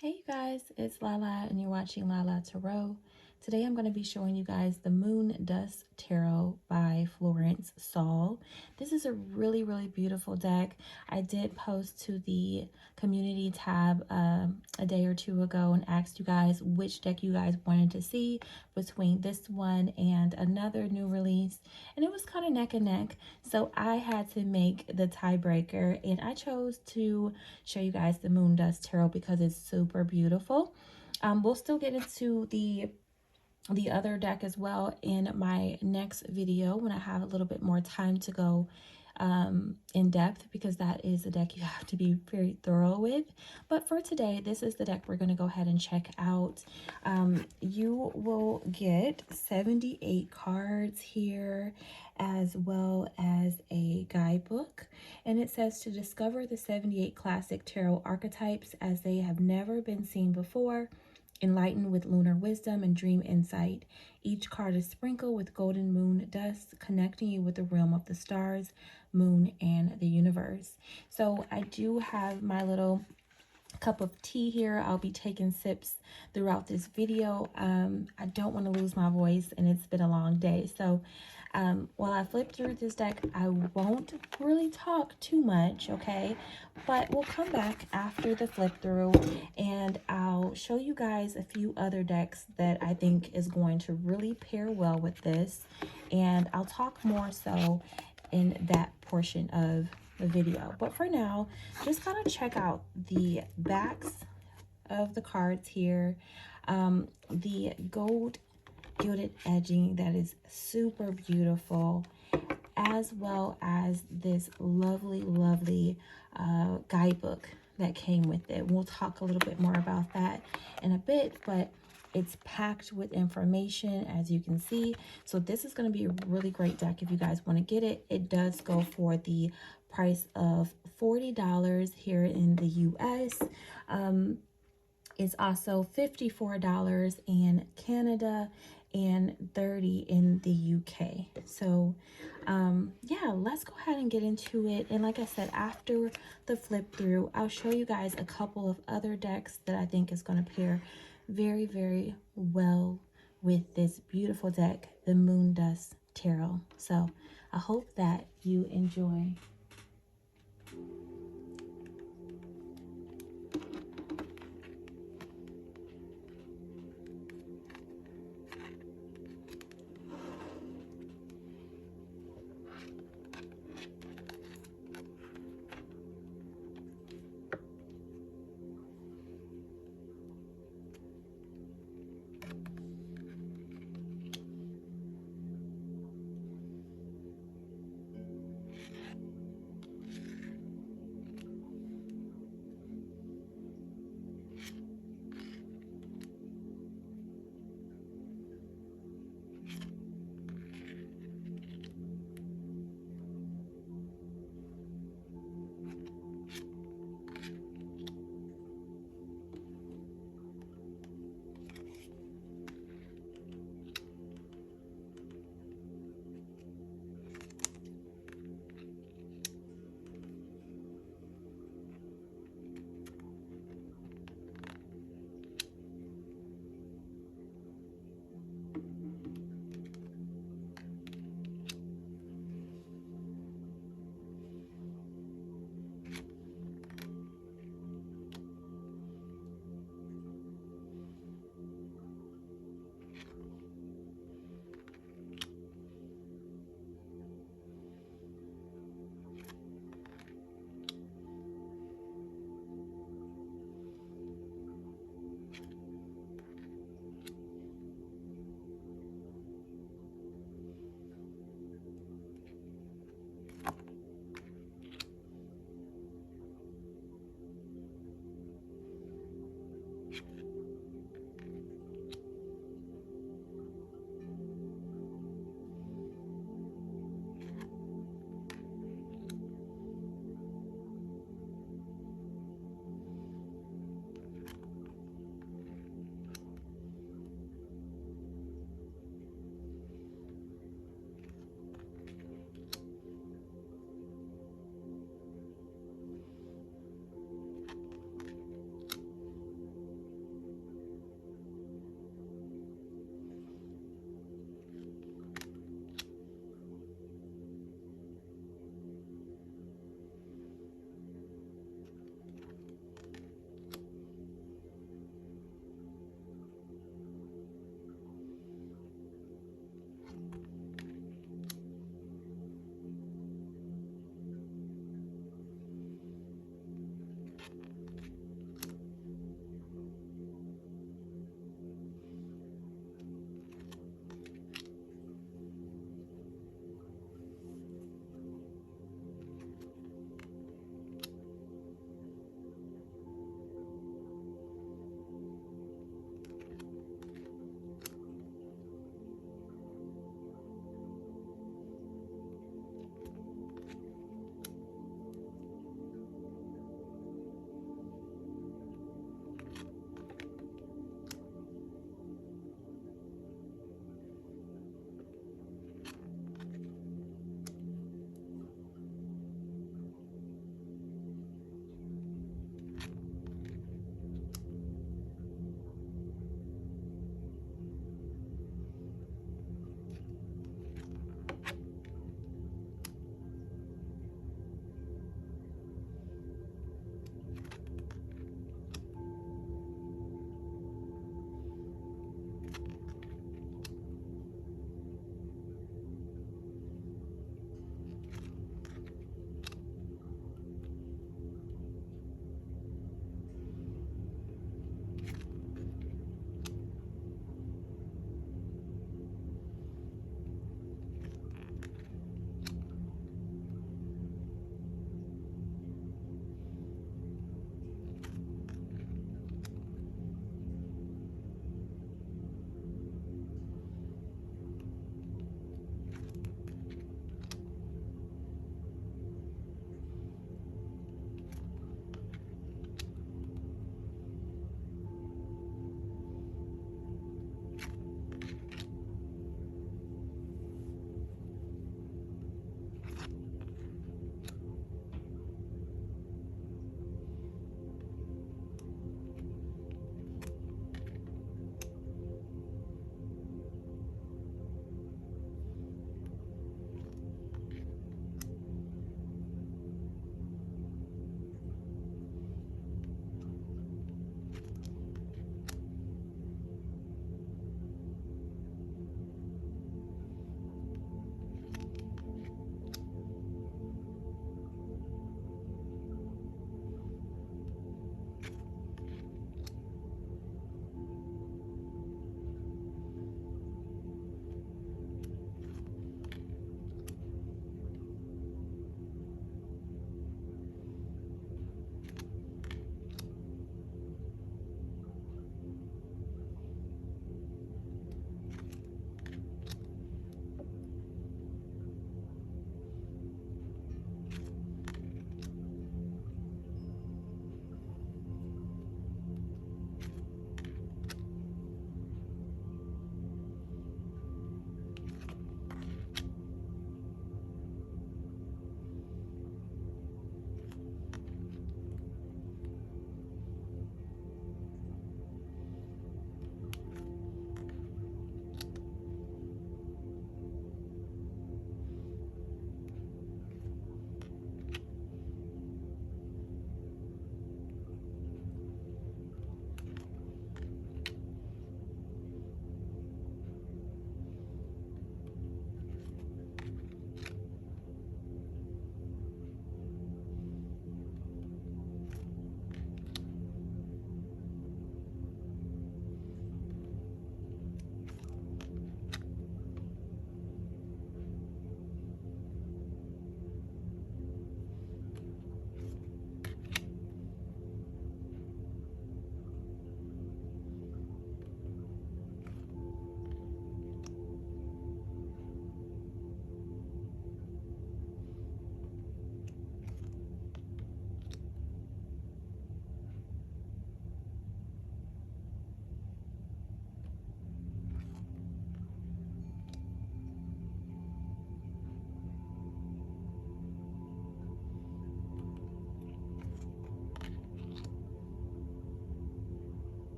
Hey you guys, it's Lala and you're watching Lala Tarot. Today I'm going to be showing you guys the Moon Dust Tarot by Florence Saul. This is a really beautiful deck. I did post to the community tab a day or two ago and asked you guys which deck you guys wanted to see between this one and another new release, and it was kind of neck and neck, so I had to make the tiebreaker and I chose to show you guys the Moon Dust Tarot because it's super beautiful. We'll still get into the other deck as well in my next video when I have a little bit more time to go in depth, because that is a deck you have to be very thorough with. But for today, this is the deck we're going to go ahead and check out. You will get 78 cards here, as well as a guidebook, and it says to discover the 78 classic tarot archetypes as they have never been seen before, enlightened with lunar wisdom and dream insight. Each card is sprinkled with golden moon dust, connecting you with the realm of the stars, moon, and the universe. So I do have my little cup of tea here. I'll be taking sips throughout this video. I don't want to lose my voice, and it's been a long day. So while I flip through this deck, I won't really talk too much, okay? But we'll come back after the flip through and I'll show you guys a few other decks that I think is going to really pair well with this. And I'll talk more so in that portion of the video. But for now, just kind of check out the backs of the cards here. The gold gilded edging that is super beautiful, as well as this lovely guidebook that came with it. We'll talk a little bit more about that in a bit, but it's packed with information, as you can see. So this is going to be a really great deck if you guys want to get it. It does go for the price of $40 here in the US. It's also $54 in Canada and $30 in the UK. So yeah, let's go ahead and get into it. And like I said, after the flip through, I'll show you guys a couple of other decks that I think is going to pair very well with this beautiful deck, the Moon Dust Tarot. So I hope that you enjoy.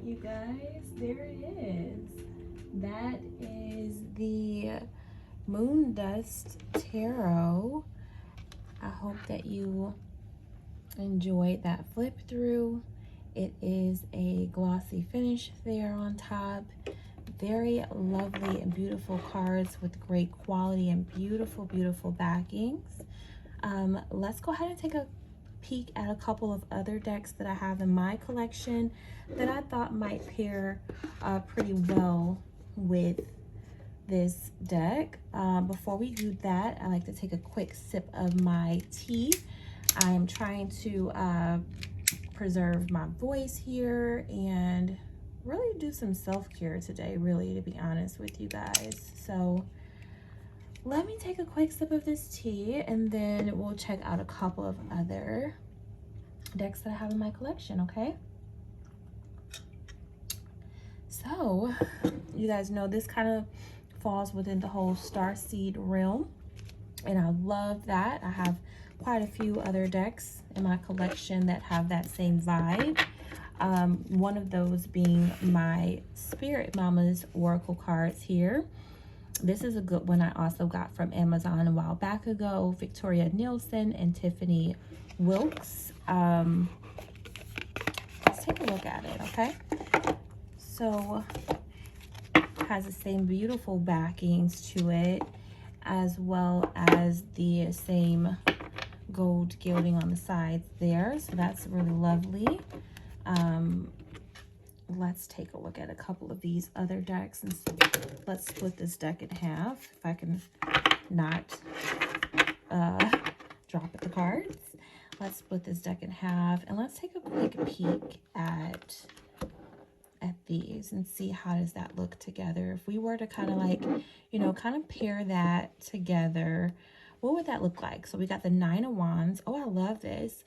you guys, there it is. That is the Moon Dust Tarot. I hope that you enjoyed that flip through. It is a glossy finish there on top. Very lovely and beautiful cards with great quality and beautiful, beautiful backings. Let's go ahead and take a peek at a couple of other decks that I have in my collection that I thought might pair pretty well with this deck. Before we do that, I like to take a quick sip of my tea. I am trying to preserve my voice here and really do some self-care today, really, to be honest with you guys. So let me take a quick sip of this tea and then we'll check out a couple of other decks that I have in my collection, okay? So you guys know this kind of falls within the whole Starseed realm, and I love that. I have quite a few other decks in my collection that have that same vibe. One of those being my Spirit Mama's Oracle cards here. This is a good one I also got from Amazon a while back ago. Victoria Nielsen and Tiffany Wilkes. Let's take a look at it, okay? So it has the same beautiful backings to it, as well as the same gold gilding on the sides there. So that's really lovely. Let's take a look at a couple of these other decks and let's split this deck in half if I can not drop the cards. Let's split this deck in half and let's take a quick peek at these and see how does that look together. If we were to kind of like, you know, kind of pair that together, what would that look like? So we got the Nine of Wands. Oh, I love this.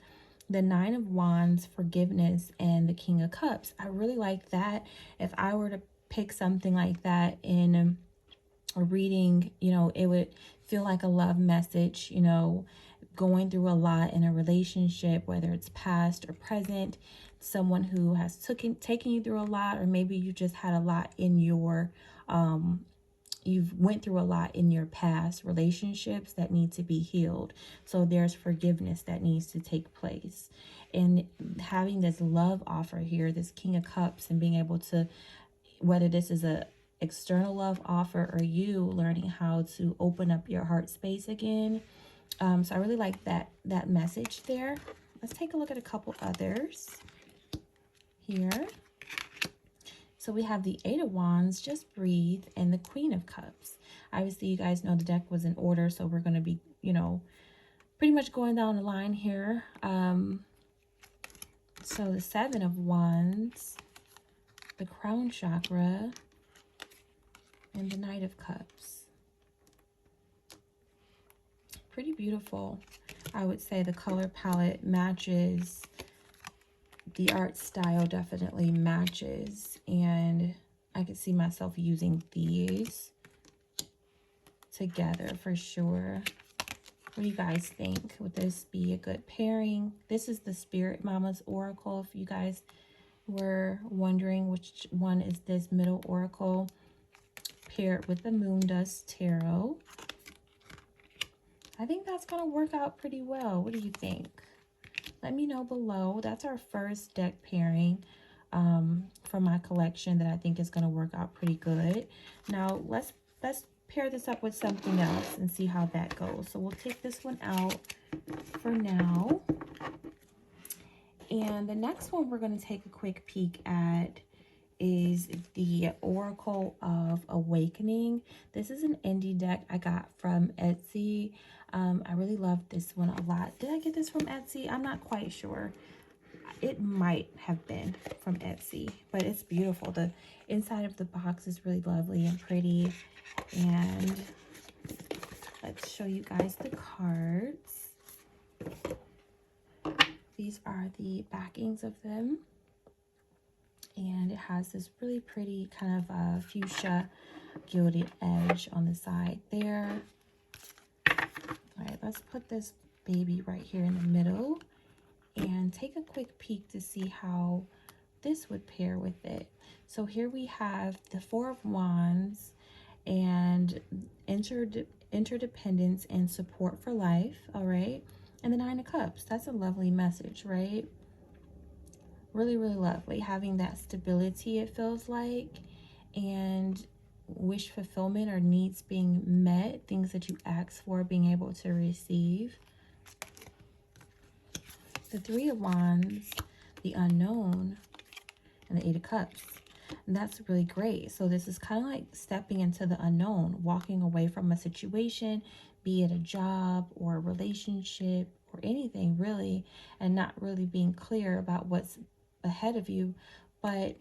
The Nine of Wands, Forgiveness, and the King of Cups. I really like that. If I were to pick something like that in a reading, you know, it would feel like a love message, you know, going through a lot in a relationship, whether it's past or present, someone who has taken you through a lot, or maybe you just had a lot in your you've went through a lot in your past relationships that need to be healed. So there's forgiveness that needs to take place. And having this love offer here, this King of Cups, and being able to, whether this is a external love offer or you learning how to open up your heart space again. So I really like that message there. Let's take a look at a couple others here. So we have the Eight of Wands, Just Breathe, and the Queen of Cups. Obviously, you guys know the deck was in order, so we're going to be, you know, pretty much going down the line here. So the Seven of Wands, the Crown Chakra, and the Knight of Cups. Pretty beautiful. I would say the color palette matches. The art style definitely matches, and I could see myself using these together for sure. What do you guys think? Would this be a good pairing? This is the Spirit Mama's Oracle. If you guys were wondering which one is this middle oracle, paired with the Moon Dust Tarot. I think that's going to work out pretty well. What do you think? Let me know below. That's our first deck pairing from my collection that I think is going to work out pretty good. Now let's pair this up with something else and see how that goes. So we'll take this one out for now. And the next one we're going to take a quick peek at is the Oracle of Awakening. This is an indie deck I got from Etsy. I really love this one a lot. Did I get this from Etsy? I'm not quite sure. It might have been from Etsy, but it's beautiful. The inside of the box is really lovely and pretty. And let's show you guys the cards. These are the backings of them. And it has this really pretty kind of fuchsia gilded edge on the side there. All right, let's put this baby right here in the middle and take a quick peek to see how this would pair with it. So here we have the Four of Wands and interdependence and support for life, all right? And the Nine of Cups, that's a lovely message, right? Really, really lovely. Having that stability, it feels like, and wish fulfillment or needs being met, things that you ask for, being able to receive. The Three of Wands, the unknown, and the Eight of Cups. And that's really great. So this is kind of like stepping into the unknown, walking away from a situation, be it a job or a relationship or anything really, and not really being clear about what's ahead of you, but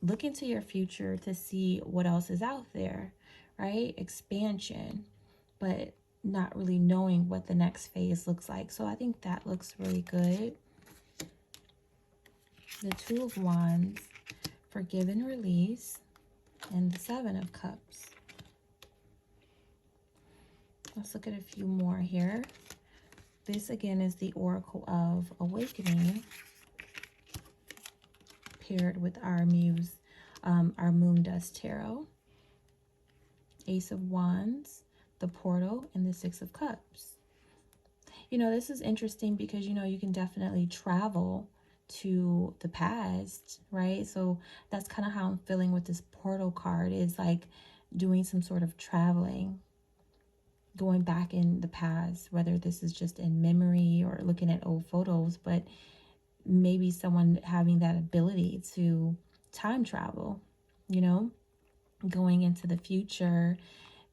look into your future to see what else is out there, right? Expansion, but not really knowing what the next phase looks like. So I think that looks really good. The Two of Wands, forgive and release, and the Seven of Cups. Let's look at a few more here. This again is the Oracle of Awakening, paired with our Muse, our Moon Dust Tarot. Ace of Wands, the Portal, and the Six of Cups. You know, this is interesting because, you know, you can definitely travel to the past, right? So that's kind of how I'm feeling with this portal card, is like doing some sort of traveling, going back in the past, whether this is just in memory or looking at old photos, but maybe someone having that ability to time travel, you know, going into the future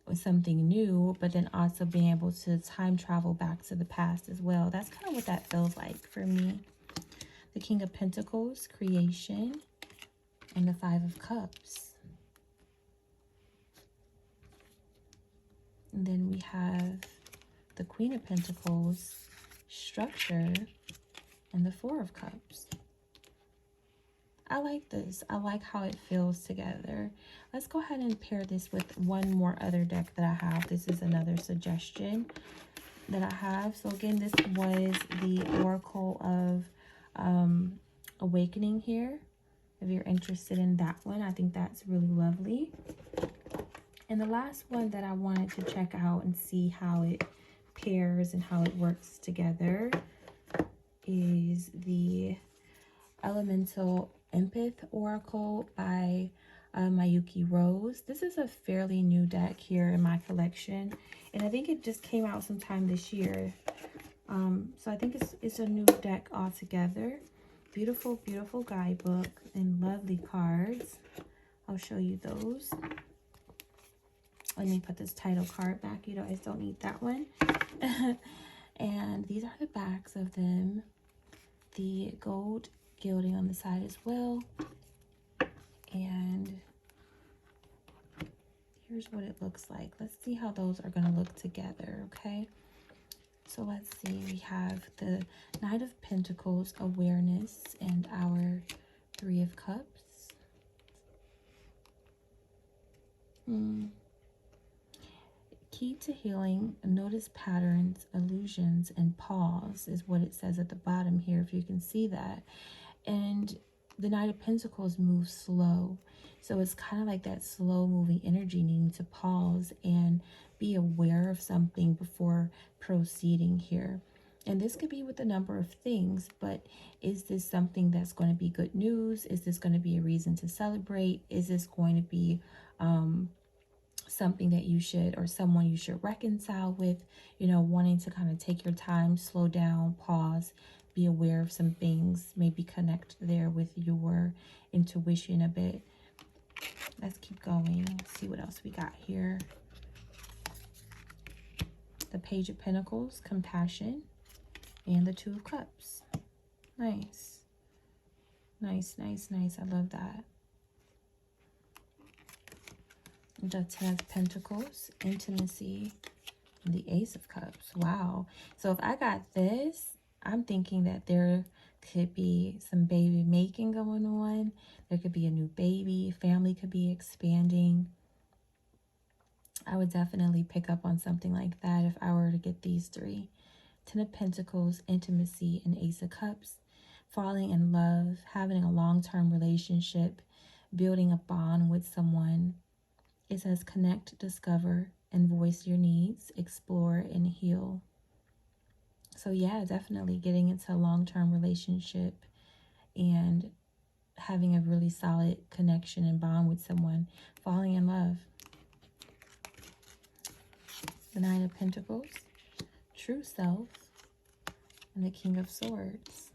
with something new, but then also being able to time travel back to the past as well. That's kind of what that feels like for me. The King of Pentacles, creation, and the Five of Cups. And then we have the Queen of Pentacles, structure, and the Four of Cups. I like this. I like how it feels together. Let's go ahead and pair this with one more other deck that I have. This is another suggestion that I have. So again, this was the Oracle of Awakening here. If you're interested in that one, I think that's really lovely. And the last one that I wanted to check out and see how it pairs and how it works together is the Elemental Empath Oracle by Mayuki Rose. This is a fairly new deck here in my collection, and I think it just came out sometime this year. So I think it's a new deck altogether. Beautiful, beautiful guidebook and lovely cards. I'll show you those. Let me put this title card back. You guys don't need that one. And these are the backs of them. The gold gilding on the side as well. And here's what it looks like. Let's see how those are going to look together, okay? So let's see. We have the Knight of Pentacles, awareness, and our Three of Cups. Key to healing, notice patterns, illusions, and pause is what it says at the bottom here, if you can see that. And the Knight of Pentacles moves slow. So it's kind of like that slow moving energy, needing to pause and be aware of something before proceeding here. And this could be with a number of things, but is this something that's going to be good news? Is this going to be a reason to celebrate? Is this going to be something that you should, or someone you should reconcile with, you know, wanting to kind of take your time, slow down, pause, be aware of some things, maybe connect there with your intuition a bit. Let's keep going. Let's see what else we got here. The Page of Pentacles, compassion, and the Two of Cups. Nice. Nice, nice, nice. I love that. The Ten of Pentacles, intimacy, and the Ace of Cups. Wow. So if I got this, I'm thinking that there could be some baby making going on. There could be a new baby. Family could be expanding. I would definitely pick up on something like that if I were to get these three. Ten of Pentacles, intimacy, and Ace of Cups. falling in love, having a long-term relationship, building a bond with someone. It says connect, discover, and voice your needs, explore, and heal. So yeah, definitely getting into a long-term relationship and having a really solid connection and bond with someone, falling in love. The Nine of Pentacles, true self, and the King of Swords.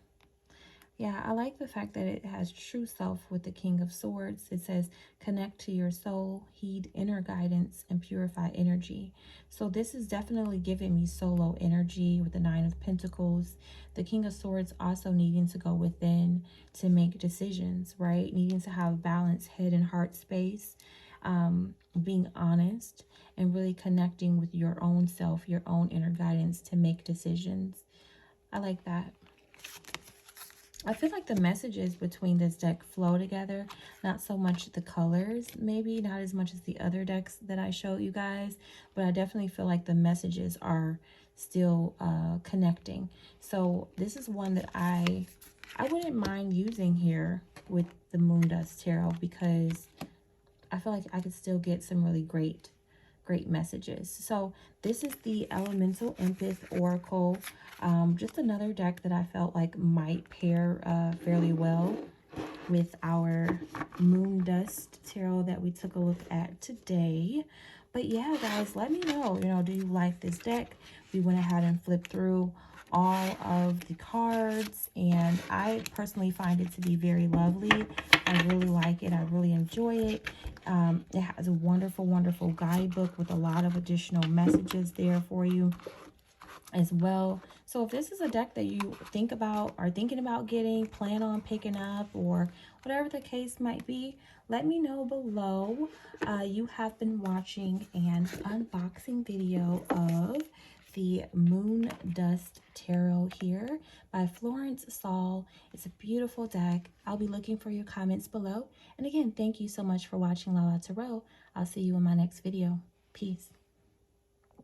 Yeah, I like the fact that it has true self with the King of Swords. It says connect to your soul, heed inner guidance, and purify energy. So this is definitely giving me solo energy with the Nine of Pentacles. The King of Swords also needing to go within to make decisions, right? Needing to have balance, head and heart space, being honest, and really connecting with your own self, your own inner guidance to make decisions. I like that. I feel like the messages between this deck flow together, not so much the colors, maybe not as much as the other decks that I showed you guys, but I definitely feel like the messages are still connecting. So this is one that I wouldn't mind using here with the Moon Dust Tarot, because I feel like I could still get some really great messages. So this is the Elemental Empath Oracle. Just another deck that I felt like might pair fairly well with our Moon Dust Tarot that we took a look at today. But yeah, guys, let me know, do you like this deck? We went ahead and flipped through all of the cards, and I personally find it to be very lovely. I really like it. I really enjoy it. It has a wonderful, wonderful guidebook with a lot of additional messages there for you as well. So if this is a deck that you are thinking about getting, plan on picking up, or whatever the case might be, let me know below. You have been watching an unboxing video of the Moon Dust Tarot here by Florence Saul. It's a beautiful deck. I'll be looking for your comments below. And again, thank you so much for watching Lala Tarot. I'll see you in my next video. Peace.